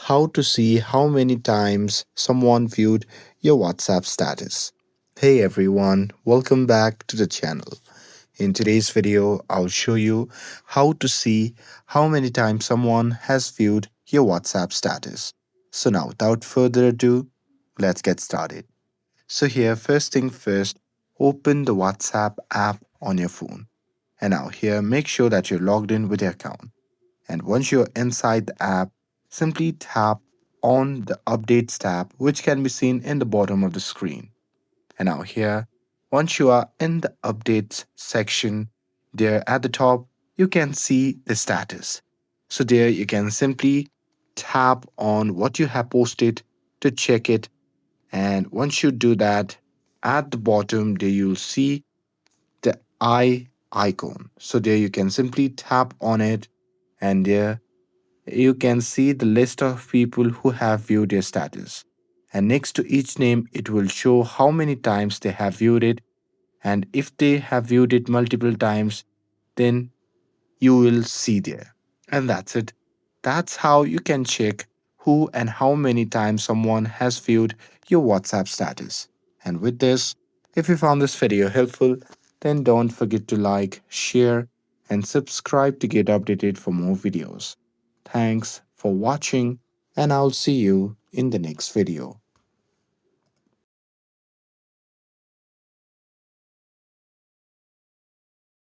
how to see how many times someone viewed your WhatsApp status. Hey everyone, welcome back to the channel. In today's video, I'll show you how to see how many times someone has viewed your WhatsApp status. So now, without further ado, let's get started. So here, first thing first, open the WhatsApp app on your phone. And now here, make sure that you're logged in with your account. And once you're inside the app, simply tap on the Updates tab, which can be seen in the bottom of the screen. And now, here, once you are in the Updates section, there at the top, you can see the status. So, there you can simply tap on what you have posted to check it. And once you do that, at the bottom, there you'll see the eye icon. So, there you can simply tap on it, and there you can see the list of people who have viewed your status. And next to each name, it will show how many times they have viewed it. And if they have viewed it multiple times, then you will see there. And that's it. That's how you can check who and how many times someone has viewed your WhatsApp status. And with this, if you found this video helpful, then don't forget to like, share, and subscribe to get updated for more videos. Thanks for watching, and I'll see you in the next video.